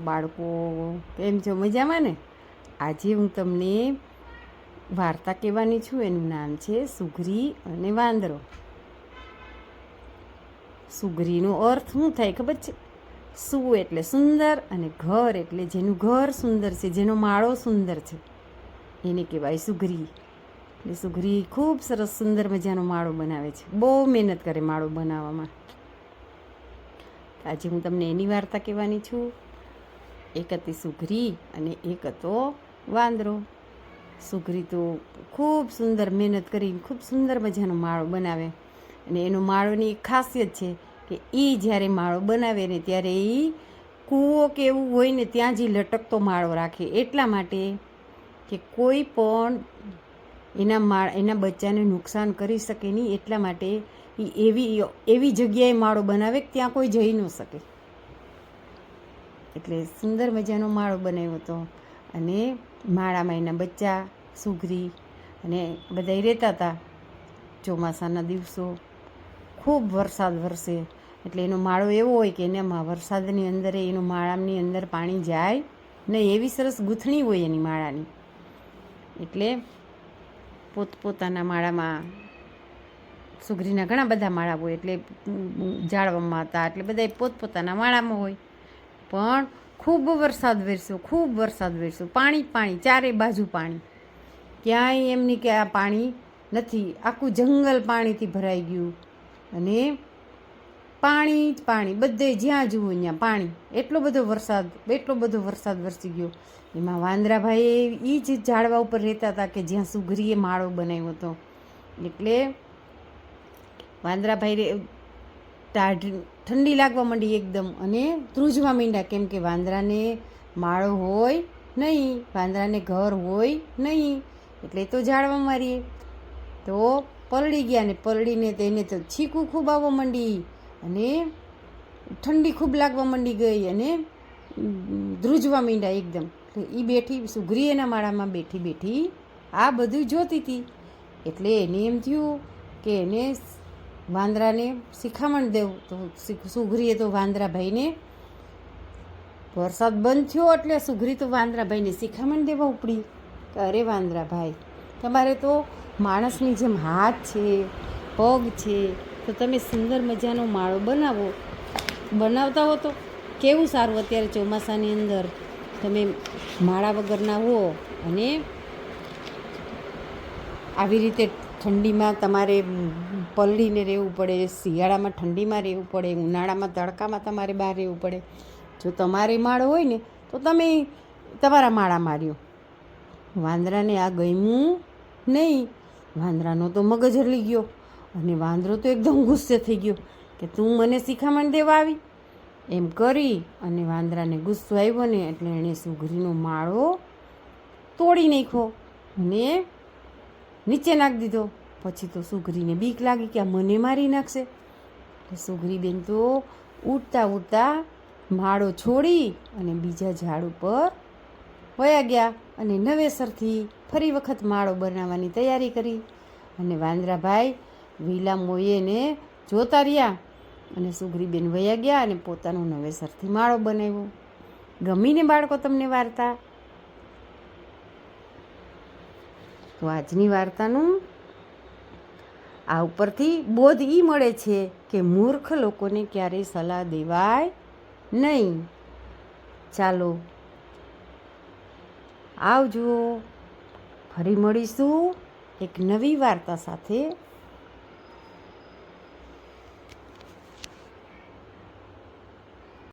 બાળકો કેમ છો? મજામાં ને? આજે હું તમને વાર્તા કહેવાની છું. એનું નામ છે સુઘરી અને વાંદરો. સુઘરીનો અર્થ શું થાય ખબર છે? સુ એટલે સુંદર અને ઘર એટલે જેનું ઘર સુંદર છે, જેનો માળો સુંદર છે, એને કહેવાય સુઘરી. એટલે સુઘરી ખૂબ સરસ સુંદર મજાનો માળો બનાવે છે. બહુ મહેનત કરે માળો બનાવવામાં. આજે હું તમને એની વાર્તા કહેવાની છું. એક હતી સુઘરી અને એક હતો વાંદરો. સુઘરી તો ખૂબ સુંદર મહેનત કરીને ખૂબ સુંદર મજાનો માળો બનાવે. અને એનો માળોની એક ખાસિયત છે કે એ જ્યારે માળો બનાવે ને ત્યારે એ કૂવો કે એવું હોય ને ત્યાં જ લટકતો માળો રાખે, એટલા માટે કે કોઈ પણ એના બચ્ચાને નુકસાન કરી શકે નહીં. એટલા માટે એ એવી જગ્યાએ માળો બનાવે કે ત્યાં કોઈ જઈ ન શકે. એટલે સુંદર મજાનો માળો બનાવ્યો હતો. અને માળામાં એના બચ્ચા સુઘરી અને બધા રહેતા હતા. ચોમાસાના દિવસો ખૂબ વરસાદ વરસે એટલે એનો માળો એવો હોય કે એનામાં વરસાદની અંદર એનો માળાની અંદર પાણી જાય નહીં, એવી સરસ ગૂંથણી હોય એની માળાની. એટલે પોતપોતાના માળામાં સુઘરીના ઘણા બધા માળા હોય, એટલે ઝાડવામાં હતા એટલે બધા પોતપોતાના માળામાં હોય. પણ ખૂબ વરસાદ વરસ્યો, પાણી, ચારે બાજુ પાણી. ક્યાંય એમ નહીં કે આ પાણી નથી, આખું જંગલ પાણીથી ભરાઈ ગયું. અને પાણી જ પાણી, બધે જ્યાં જુઓ ત્યાં પાણી. એટલો બધો વરસાદ વરસી ગયો. એમાં વાંદરાભાઈ એ જ ઝાડવા ઉપર રહેતા હતા કે જ્યાં સુઘરીએ માળો બનાવ્યો હતો. એટલે વાંદરાભાઈ ઠંડી લાગવા માંડી એકદમ અને ધ્રુજવા માંડ્યા, કેમ કે વાંદરાને માળો હોય નહીં, વાંદરાને ઘર હોય નહીં, એટલે તો ઝાડવામાં રહીએ. તો પલળી ગયા ને પલળીને તેને તો છીકું ખૂબ આવવા માંડી અને ઠંડી ખૂબ લાગવા માંડી ગઈ અને ધ્રુજવા માંડ્યા એકદમ. એ બેઠી સુઘરી એના માળામાં બેઠી આ બધું જોતી હતી. એટલે એને એમ થયું કે એને વાંદરાને શિખામણ દેવું. તો સુઘરીએ તો વાંદરાભાઈને વરસાદ બંધ થયો એટલે સુઘરી તો વાંદરાભાઈને શિખામણ દેવા ઉપડી કે અરે વાંદરાભાઈ, તમારે તો માણસની જેમ હાથ છે, પગ છે, તો તમે સુંદર મજાનો માળો બનાવતા હો તો કેવું સારું. અત્યારે ચોમાસાની અંદર તમે માળા વગરના હો અને આવી રીતે ઠંડીમાં તમારે પલળીને રહેવું પડે, શિયાળામાં ઠંડીમાં રહેવું પડે, ઉનાળામાં તડકામાં તમારે બહાર રહેવું પડે. જો તમારે માળો હોય ને તો તમે તમારા માળામાં રહ્યો. વાંદરાને આ ગમ્યું નહીં. વાંદરાનો તો મગજ હલી ગયો અને વાંદરો તો એકદમ ગુસ્સે થઈ ગયો કે તું મને શિખામણ દેવા આવી. એમ કરી અને વાંદરાને ગુસ્સો આવ્યો ને એટલે એણે સુઘરીનો માળો તોડી નાખ્યો અને નીચે નાખી દીધો. પછી તો સુઘરીને બીક લાગી કે આ મને મારી નાખશે. એટલે સુઘરી બેન તો ઉડતા માળો છોડી અને બીજા ઝાડ ઉપર વયા ગયા અને નવેસરથી ફરી વખત માળો બનાવવાની તૈયારી કરી. અને વાંદરાભાઈ વિલા મોયેને જોતા રહ્યા અને સુઘરીબેન વયા ગયા અને પોતાનો નવેસરથી માળો બનાવ્યો. ગમીને બાળકો તમને વાર્તા? તો આજની વાર્તાનું આ ઉપરથી બોધ એ મળે છે કે મૂર્ખ લોકોને ક્યારેય સલાહ દેવાય નહીં. ચાલો આવજો, ફરી મળીશું એક નવી વાર્તા સાથે.